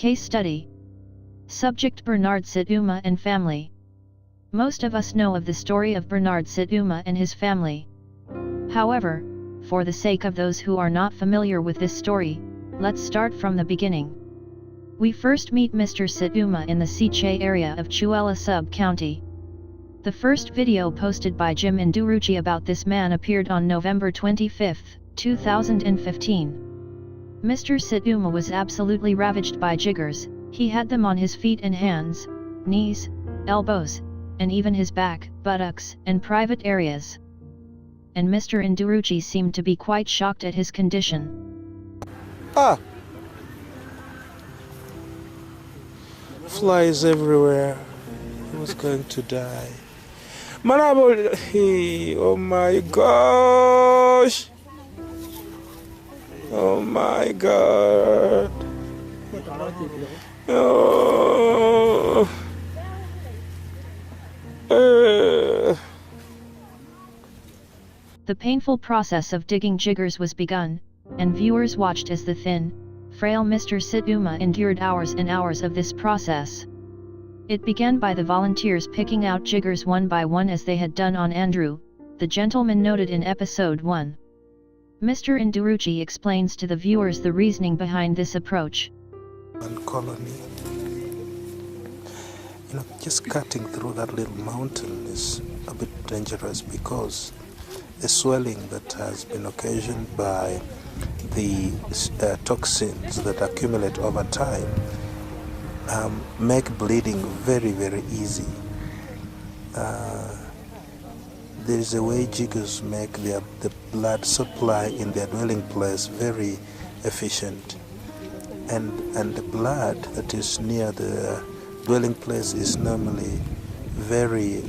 Case study. Subject: Bernard Situma and family. Most of us know of the story of Bernard Situma and his family. However, for the sake of those who are not familiar with this story, let's start from the beginning. We first meet Mr. Situma in the Siche area of Chuela sub-county. The first video posted by Jim Induruchi about this man appeared on November 25, 2015. Mr. Situma was absolutely ravaged by jiggers. He had them on his feet and hands, knees, elbows, and even his back, buttocks, and private areas. And Mr. Induruchi seemed to be quite shocked at his condition. Flies everywhere. He was going to die. Oh my gosh! Oh my god! Oh. The painful process of digging jiggers was begun, and viewers watched as the thin, frail Mr. Situma endured hours and hours of this process. It began by the volunteers picking out jiggers one by one as they had done on Andrew, the gentleman noted in episode 1. Mr. Induruchi explains to the viewers the reasoning behind this approach. And colony, just cutting through that little mountain is a bit dangerous because the swelling that has been occasioned by the toxins that accumulate over time make bleeding very, very easy. There is a way jiggers make the blood supply in their dwelling place very efficient, and the blood that is near the dwelling place is normally very,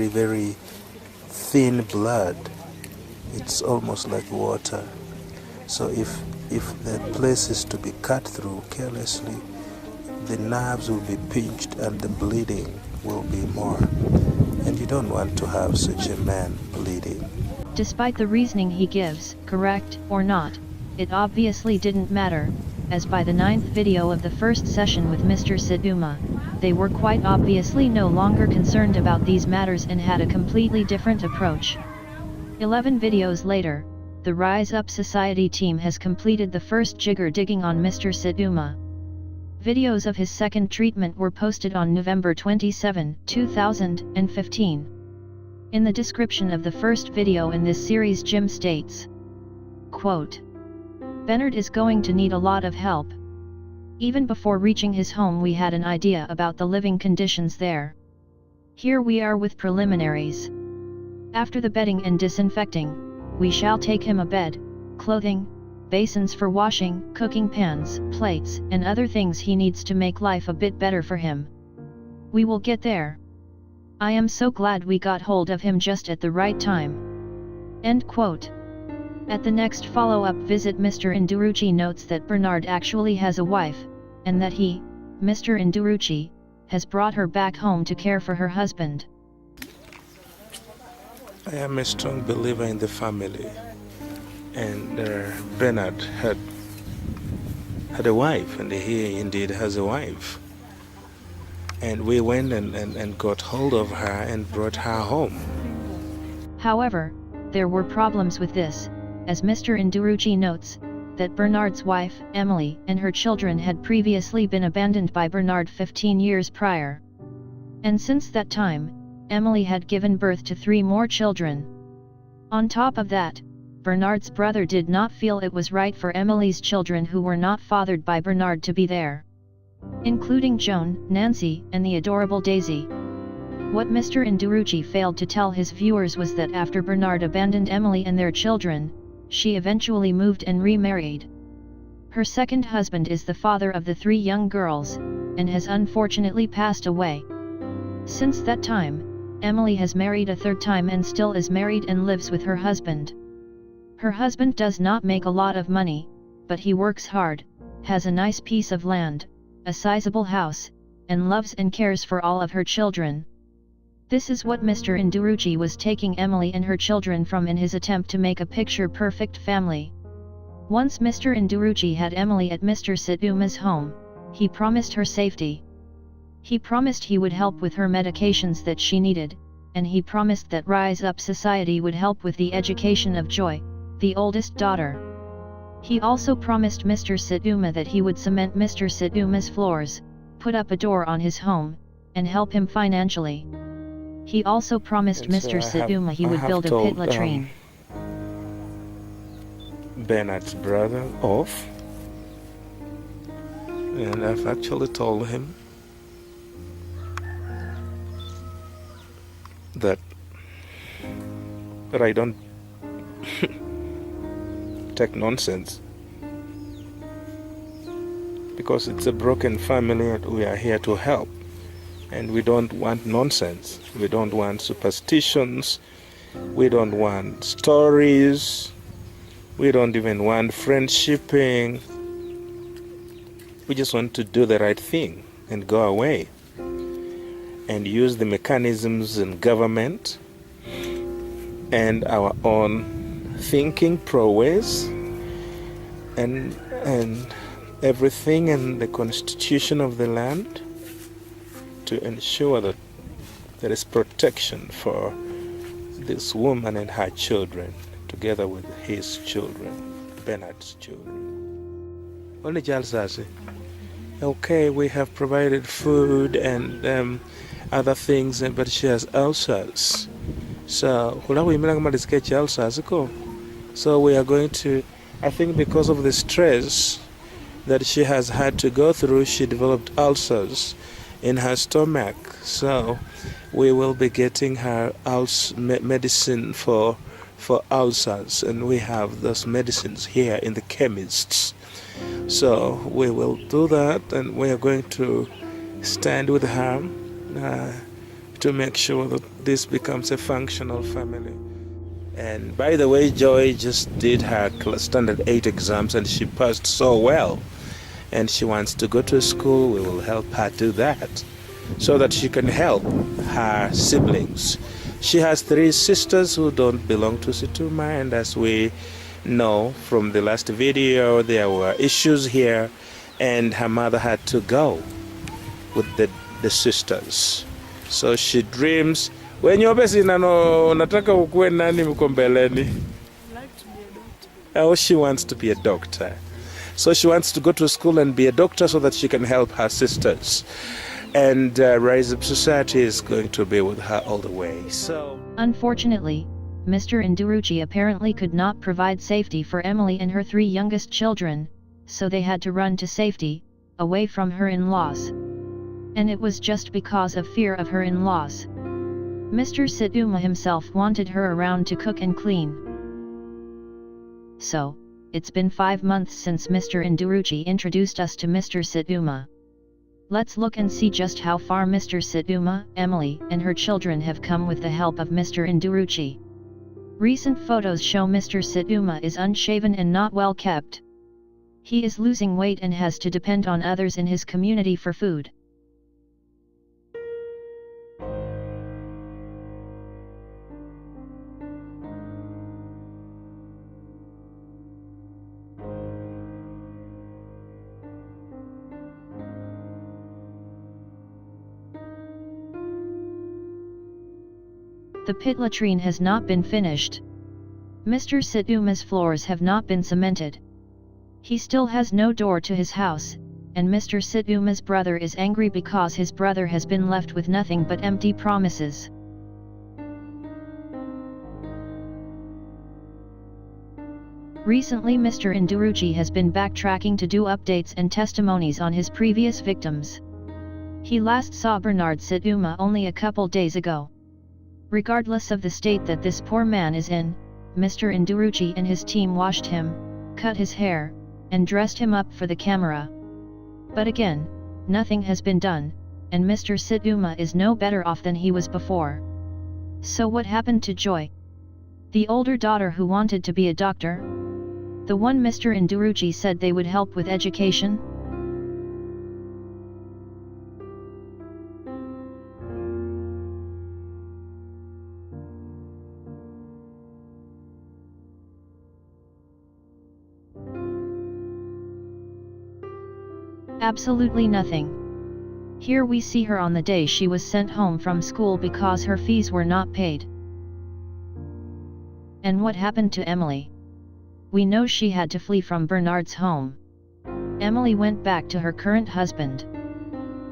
very thin blood. It's almost like water. So if the place is to be cut through carelessly, the nerves will be pinched and the bleeding will be more. And you don't want to have such a man bleeding. Despite the reasoning he gives, correct or not, it obviously didn't matter, as by the 9th video of the first session with Mr. Situma, they were quite obviously no longer concerned about these matters and had a completely different approach. 11 videos later, the Rise Up Society team has completed the first jigger digging on Mr. Situma. Videos of his second treatment were posted on November 27, 2015. In the description of the first video in this series, Jim states, quote, "Bernard is going to need a lot of help. Even before reaching his home we had an idea about the living conditions there. Here we are with preliminaries. After the bedding and disinfecting, we shall take him a bed, clothing, basins for washing, cooking pans, plates, and other things he needs to make life a bit better for him. We will get there. I am so glad we got hold of him just at the right time." End quote. At the next follow-up visit, Mr. Induruchi notes that Bernard actually has a wife, and that he, Mr. Induruchi, has brought her back home to care for her husband. I am a strong believer in the family, and Bernard had a wife, and he indeed has a wife. And we went and got hold of her and brought her home. However, there were problems with this, as Mr. Induruchi notes, that Bernard's wife, Emily, and her children had previously been abandoned by Bernard 15 years prior. And since that time, Emily had given birth to 3 more children. On top of that, Bernard's brother did not feel it was right for Emily's children who were not fathered by Bernard to be there, including Joan, Nancy, and the adorable Daisy. What Mr. Induruchi failed to tell his viewers was that after Bernard abandoned Emily and their children, she eventually moved and remarried. Her second husband is the father of the 3 young girls, and has unfortunately passed away. Since that time, Emily has married a 3rd time and still is married and lives with her husband. Her husband does not make a lot of money, but he works hard, has a nice piece of land, a sizable house, and loves and cares for all of her children. This is what Mr. Induruchi was taking Emily and her children from in his attempt to make a picture-perfect family. Once Mr. Induruchi had Emily at Mr. Situma's home, he promised her safety. He promised he would help with her medications that she needed, and he promised that Rise Up Society would help with the education of Joy, the oldest daughter. He also promised Mr. Situma that he would cement Mr. Situma's floors, put up a door on his home, and help him financially. He also promised Mr. Situma he would build a pit latrine. Bernard's brother off, and I've actually told him that I don't take nonsense, because it's a broken family and we are here to help, and we don't want nonsense. We don't want superstitions, we don't want stories, we don't even want friendshipping. We just want to do the right thing and go away and use the mechanisms in government and our own thinking prowess and everything in the constitution of the land to ensure that there is protection for this woman and her children, together with his children, Bernard's children. Only Charles says, okay, we have provided food and other things, but she has ulcers. So we are going to, I think because of the stress that she has had to go through, she developed ulcers in her stomach. So we will be getting her medicine for ulcers, and we have those medicines here in the chemists. So we will do that, and we are going to stand with her to make sure that this becomes a functional family. And by the way, Joy just did her standard 8 exams and she passed so well, and she wants to go to school. We will help her do that so that she can help her siblings. She has 3 sisters who don't belong to Situma, and as we know from the last video, there were issues here and her mother had to go with the sisters. So she dreams, when you're busy, nataka ukue nani mko mbeleni? Oh, she wants to be a doctor. So she wants to go to school and be a doctor so that she can help her sisters. And Rise Up Society is going to be with her all the way. So unfortunately, Mr. Induruchi apparently could not provide safety for Emily and her 3 youngest children, so they had to run to safety, away from her in-laws. And it was just because of fear of her in-laws. Mr. Situma himself wanted her around to cook and clean. So, it's been 5 months since Mr. Induruchi introduced us to Mr. Situma. Let's look and see just how far Mr. Situma, Emily, and her children have come with the help of Mr. Induruchi. Recent photos show Mr. Situma is unshaven and not well kept. He is losing weight and has to depend on others in his community for food. The pit latrine has not been finished. Mr. Situma's floors have not been cemented. He still has no door to his house, and Mr. Situma's brother is angry because his brother has been left with nothing but empty promises. Recently Mr. Induruchi has been backtracking to do updates and testimonies on his previous victims. He last saw Bernard Situma only a couple days ago. Regardless of the state that this poor man is in, Mr. Induruchi and his team washed him, cut his hair, and dressed him up for the camera. But again, nothing has been done, and Mr. Situma is no better off than he was before. So what happened to Joy? The older daughter who wanted to be a doctor? The one Mr. Induruchi said they would help with education? Absolutely nothing. Here we see her on the day she was sent home from school because her fees were not paid. And what happened to Emily? We know she had to flee from Bernard's home. Emily went back to her current husband.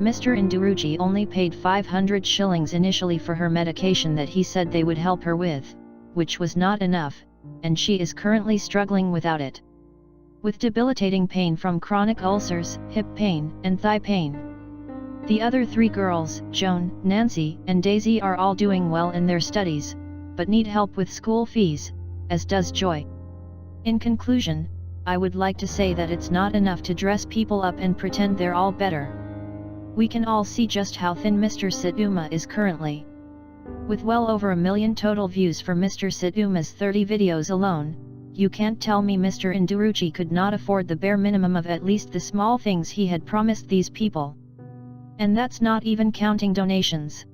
Mr. Indurucci only paid 500 shillings initially for her medication that he said they would help her with, which was not enough, and she is currently struggling without it. With debilitating pain from chronic ulcers, hip pain, and thigh pain. The other 3 girls, Joan, Nancy, and Daisy, are all doing well in their studies, but need help with school fees, as does Joy. In conclusion, I would like to say that it's not enough to dress people up and pretend they're all better. We can all see just how thin Mr. Situma is currently. With well over 1 million total views for Mr. Situma's 30 videos alone, you can't tell me Mr. Indurucci could not afford the bare minimum of at least the small things he had promised these people. And that's not even counting donations.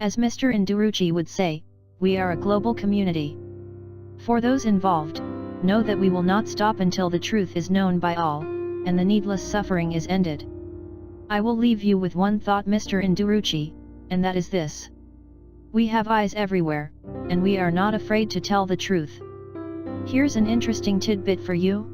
As Mr. Indurucci would say, we are a global community. For those involved, know that we will not stop until the truth is known by all, and the needless suffering is ended. I will leave you with one thought, Mr. Indurucci, and that is this. We have eyes everywhere, and we are not afraid to tell the truth. Here's an interesting tidbit for you.